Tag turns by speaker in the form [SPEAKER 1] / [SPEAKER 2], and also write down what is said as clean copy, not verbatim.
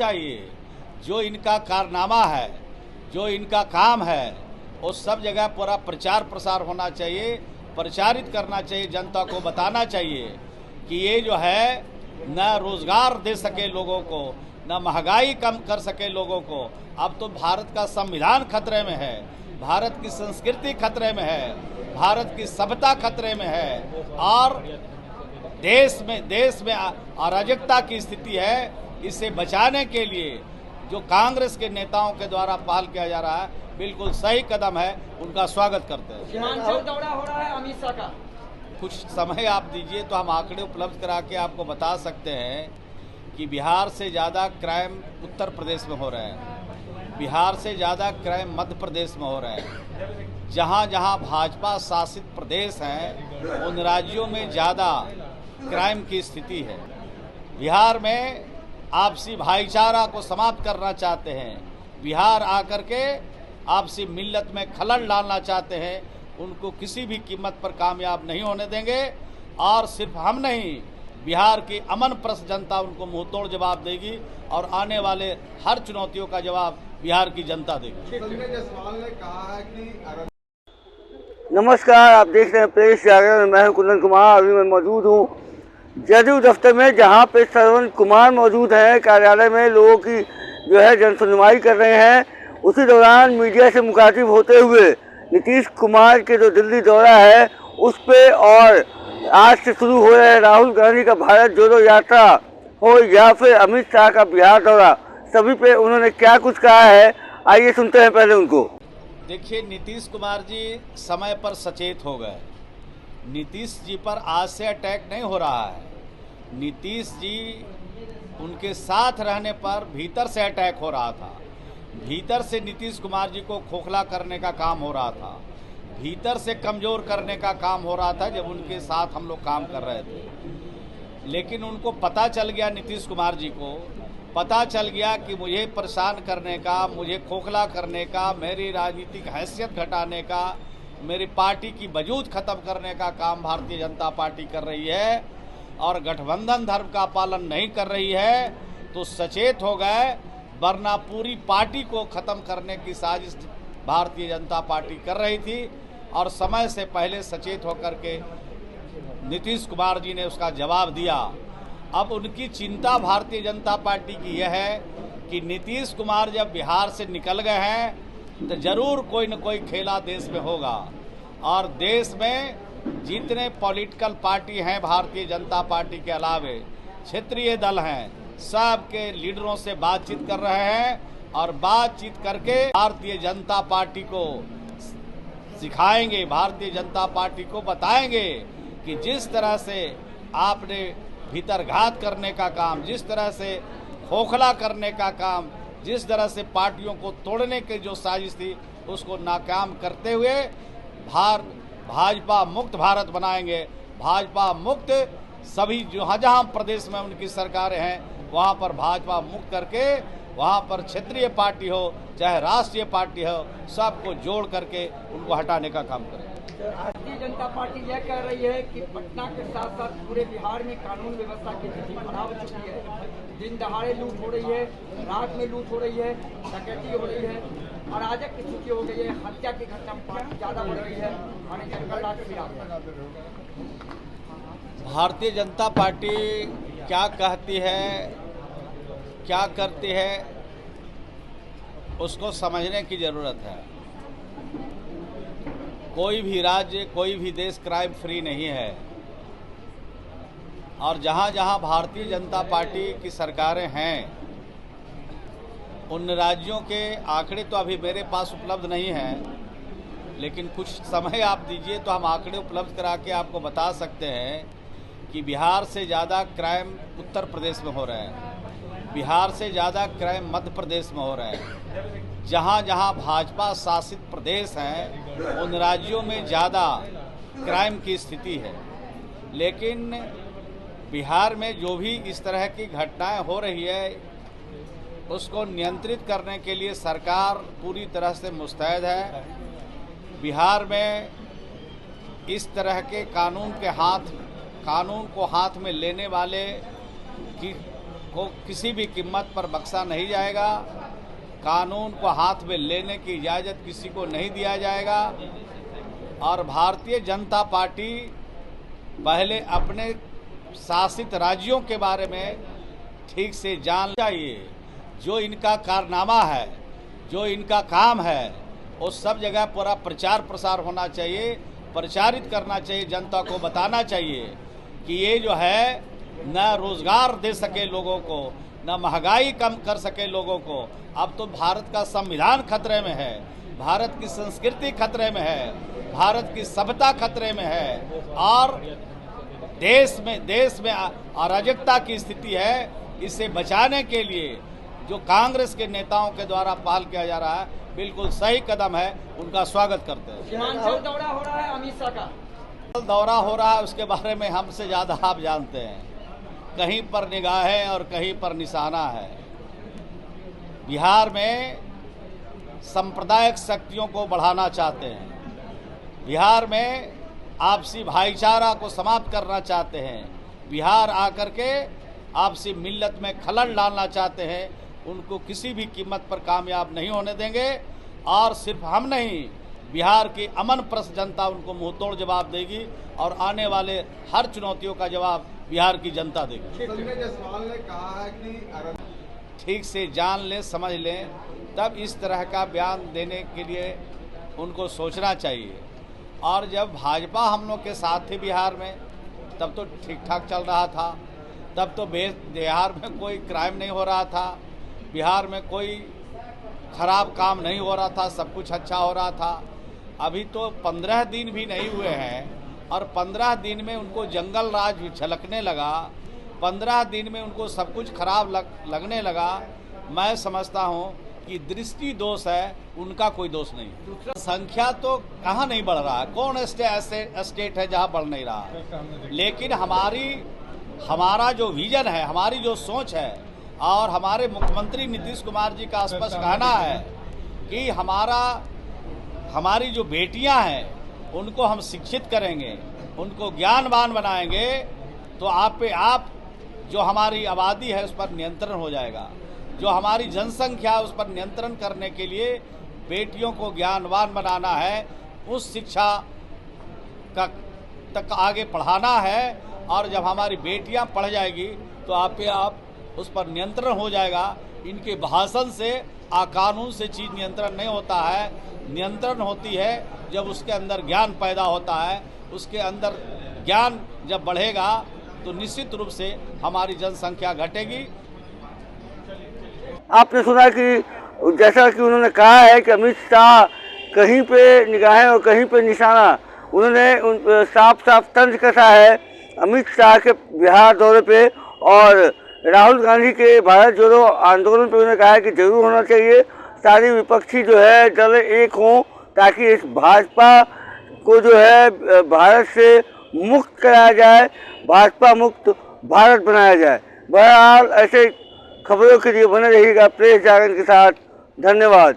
[SPEAKER 1] चाहिए। जो इनका कारनामा है, जो इनका काम है, वो सब जगह पूरा प्रचार प्रसार होना चाहिए, प्रचारित करना चाहिए, जनता को बताना चाहिए कि ये जो है न रोजगार दे सके लोगों को, न महंगाई कम कर सके लोगों को। अब तो भारत का संविधान खतरे में है, भारत की संस्कृति खतरे में है, भारत की सभ्यता खतरे में है और देश में अराजकता की स्थिति है। इसे बचाने के लिए जो कांग्रेस के नेताओं के द्वारा पहल किया जा रहा है, बिल्कुल सही कदम है, उनका स्वागत करते हैं।
[SPEAKER 2] सीमांचल दौरा हो रहा है अमित शाह का।
[SPEAKER 1] कुछ समय आप दीजिए तो हम आंकड़े उपलब्ध करा के आपको बता सकते हैं कि बिहार से ज़्यादा क्राइम उत्तर प्रदेश में हो रहे हैं, बिहार से ज़्यादा क्राइम मध्य प्रदेश में हो रहे हैं। जहाँ जहाँ भाजपा शासित प्रदेश हैं, उन राज्यों में ज़्यादा क्राइम की स्थिति है। बिहार में आपसी भाईचारा को समाप्त करना चाहते हैं, बिहार आकर के आपसी मिल्लत में खलल डालना चाहते हैं, उनको किसी भी कीमत पर कामयाब नहीं होने देंगे। और सिर्फ हम नहीं, बिहार की अमन प्रस्त जनता उनको मुंहतोड़ जवाब देगी और आने वाले हर चुनौतियों का जवाब बिहार की जनता देगी।
[SPEAKER 3] संजय जायसवाल ने कहा है कि
[SPEAKER 4] नमस्कार, आप देख रहे हैं प्रेस जागरण में। मैं हूं कुंदन कुमार। अभी मैं मौजूद हूं जदयू दफ्तर में, जहां पे श्रवण कुमार मौजूद हैं। कार्यालय में लोगों की जो है जन सुनवाई कर रहे हैं। उसी दौरान मीडिया से मुखातिब होते हुए नीतीश कुमार के जो दिल्ली दौरा है उस पे और आज से शुरू हो रहे राहुल गांधी का भारत जोड़ो यात्रा हो या फिर अमित शाह का बिहार दौरा, सभी पे उन्होंने क्या कुछ कहा है, आइए सुनते हैं पहले उनको।
[SPEAKER 1] देखिए, नीतीश कुमार जी समय पर सचेत हो गए। नीतीश जी पर आज से अटैक नहीं हो रहा है, नीतीश जी उनके साथ रहने पर भीतर से अटैक हो रहा था। भीतर से नीतीश कुमार जी को खोखला करने का काम हो रहा था, भीतर से कमज़ोर करने का काम हो रहा था जब उनके साथ हम लोग काम कर रहे थे। लेकिन उनको पता चल गया, नीतीश कुमार जी को पता चल गया कि मुझे परेशान करने का, मुझे खोखला करने का, मेरी राजनीतिक हैसियत घटाने का, मेरी पार्टी की वजूद ख़त्म करने का काम भारतीय जनता पार्टी कर रही है और गठबंधन धर्म का पालन नहीं कर रही है। तो सचेत हो गए, वरना पूरी पार्टी को ख़त्म करने की साजिश भारतीय जनता पार्टी कर रही थी और समय से पहले सचेत होकर के नीतीश कुमार जी ने उसका जवाब दिया। अब उनकी चिंता भारतीय जनता पार्टी की यह है कि नीतीश कुमार जब बिहार से निकल गए हैं तो जरूर कोई न कोई खेला देश में होगा और देश में जितने पॉलिटिकल पार्टी हैं भारतीय जनता पार्टी के अलावे क्षेत्रीय दल हैं, सब के लीडरों से बातचीत कर रहे हैं और बातचीत करके भारतीय जनता पार्टी को सिखाएंगे, भारतीय जनता पार्टी को बताएंगे कि जिस तरह से आपने भीतरघात करने का काम, जिस तरह से खोखला करने का काम, जिस तरह से पार्टियों को तोड़ने की जो साजिश थी, उसको नाकाम करते हुए भाजपा मुक्त भारत बनाएंगे। भाजपा मुक्त सभी जहाँ जहाँ प्रदेश में उनकी सरकारें हैं वहाँ पर भाजपा मुक्त करके वहाँ पर क्षेत्रीय पार्टी हो चाहे राष्ट्रीय पार्टी हो, सबको जोड़ करके उनको हटाने का काम करें।
[SPEAKER 2] भारतीय जनता पार्टी यह कह रही है कि पटना के साथ साथ पूरे बिहार में कानून व्यवस्था की स्थिति खराब हो चुकी है। दिन दहाड़े लूट हो रही है, रात में लूट हो रही है, डकैती हो रही है, अराजक की स्थिति हो गई है, हत्या की घटना ज़्यादा बढ़ रही है।
[SPEAKER 1] भारतीय जनता पार्टी क्या कहती है, क्या करती है, उसको समझने की ज़रूरत है। कोई भी राज्य, कोई भी देश क्राइम फ्री नहीं है और जहाँ जहाँ भारतीय जनता पार्टी की सरकारें हैं उन राज्यों के आंकड़े तो अभी मेरे पास उपलब्ध नहीं हैं, लेकिन कुछ समय आप दीजिए तो हम आंकड़े उपलब्ध करा के आपको बता सकते हैं कि बिहार से ज़्यादा क्राइम उत्तर प्रदेश में हो रहे हैं, बिहार से ज़्यादा क्राइम मध्य प्रदेश में हो रहे हैं। जहाँ जहाँ भाजपा शासित प्रदेश हैं उन राज्यों में ज़्यादा क्राइम की स्थिति है। लेकिन बिहार में जो भी इस तरह की घटनाएं हो रही है उसको नियंत्रित करने के लिए सरकार पूरी तरह से मुस्तैद है। बिहार में इस तरह के कानून को हाथ में लेने वाले की को किसी भी कीमत पर बख्शा नहीं जाएगा। कानून को हाथ में लेने की इजाज़त किसी को नहीं दिया जाएगा। और भारतीय जनता पार्टी पहले अपने शासित राज्यों के बारे में ठीक से जान चाहिए। जो इनका कारनामा है, जो इनका काम है, वो सब जगह पूरा प्रचार प्रसार होना चाहिए, प्रचारित करना चाहिए, जनता को बताना चाहिए कि ये जो है न रोजगार दे सके लोगों को, न महंगाई कम कर सके लोगों को। अब तो भारत का संविधान खतरे में है, भारत की संस्कृति खतरे में है, भारत की सभ्यता खतरे में है और देश में अराजकता की स्थिति है। इसे बचाने के लिए जो कांग्रेस के नेताओं के द्वारा पहल किया जा रहा है, बिल्कुल सही कदम है, उनका स्वागत करते हैं।
[SPEAKER 2] सीमांचल दौरा हो रहा है अमित शाह का।
[SPEAKER 1] दौरा हो रहा है, उसके बारे में हमसे ज़्यादा आप जानते हैं। कहीं पर निगाहें और कहीं पर निशाना है। बिहार में सांप्रदायिक शक्तियों को बढ़ाना चाहते हैं। बिहार में आपसी भाईचारा को समाप्त करना चाहते हैं। बिहार आकर के आपसी मिल्लत में खलल डालना चाहते हैं। उनको किसी भी कीमत पर कामयाब नहीं होने देंगे। और सिर्फ हम नहीं, बिहार की अमन प्रस्त जनता उनको मुंहतोड़ जवाब देगी और आने वाले हर चुनौतियों का जवाब बिहार की जनता देगी।
[SPEAKER 3] संजय जायसवाल ने कहा है कि
[SPEAKER 1] ठीक से जान लें, समझ लें, तब इस तरह का बयान देने के लिए उनको सोचना चाहिए। और जब भाजपा हम लोग के साथ थी बिहार में, तब तो ठीक ठाक चल रहा था। तब तो बिहार में कोई क्राइम नहीं हो रहा था, बिहार में कोई खराब काम नहीं हो रहा था, सब कुछ अच्छा हो रहा था। अभी तो 15 दिन भी नहीं हुए हैं और 15 दिन में उनको जंगल राज झलकने लगा। 15 दिन में उनको सब कुछ खराब लगने लगा। मैं समझता हूँ कि दृष्टि दोष है, उनका कोई दोष नहीं। संख्या तो कहाँ नहीं बढ़ रहा है, कौन स्टेट है जहाँ बढ़ नहीं रहा। लेकिन हमारा जो विजन है, हमारी जो सोच है और हमारे मुख्यमंत्री नीतीश कुमार जी का स्पष्ट कहना है कि हमारी जो बेटियां हैं उनको हम शिक्षित करेंगे, उनको ज्ञानवान बनाएंगे, तो आप पे आप जो हमारी आबादी है उस पर नियंत्रण हो जाएगा। जो हमारी जनसंख्या है उस पर नियंत्रण करने के लिए बेटियों को ज्ञानवान बनाना है, उस शिक्षा तक आगे पढ़ाना है। और जब हमारी बेटियां पढ़ जाएगी तो आप पे आप उस पर नियंत्रण हो जाएगा। इनके भाषण से कानून से चीज़ नियंत्रण नहीं होता है। नियंत्रण होती है जब उसके अंदर ज्ञान पैदा होता है। उसके अंदर ज्ञान जब बढ़ेगा तो निश्चित रूप से हमारी जनसंख्या घटेगी।
[SPEAKER 4] आपने सुना कि जैसा कि उन्होंने कहा है कि अमित शाह कहीं पे निगाहें और कहीं पे निशाना, उन्होंने साफ साफ तंज कसा है अमित शाह के बिहार दौरे पे। और राहुल गांधी के भारत जोड़ो आंदोलन पे उन्होंने कहा है कि जरूर होना चाहिए, सारी विपक्षी जो है दल एक हों ताकि इस भाजपा को जो है भारत से मुक्त कराया जाए, भाजपा मुक्त भारत बनाया जाए। बहरहाल ऐसे खबरों के लिए बने रहिएगा प्रेस जागरण के साथ। धन्यवाद।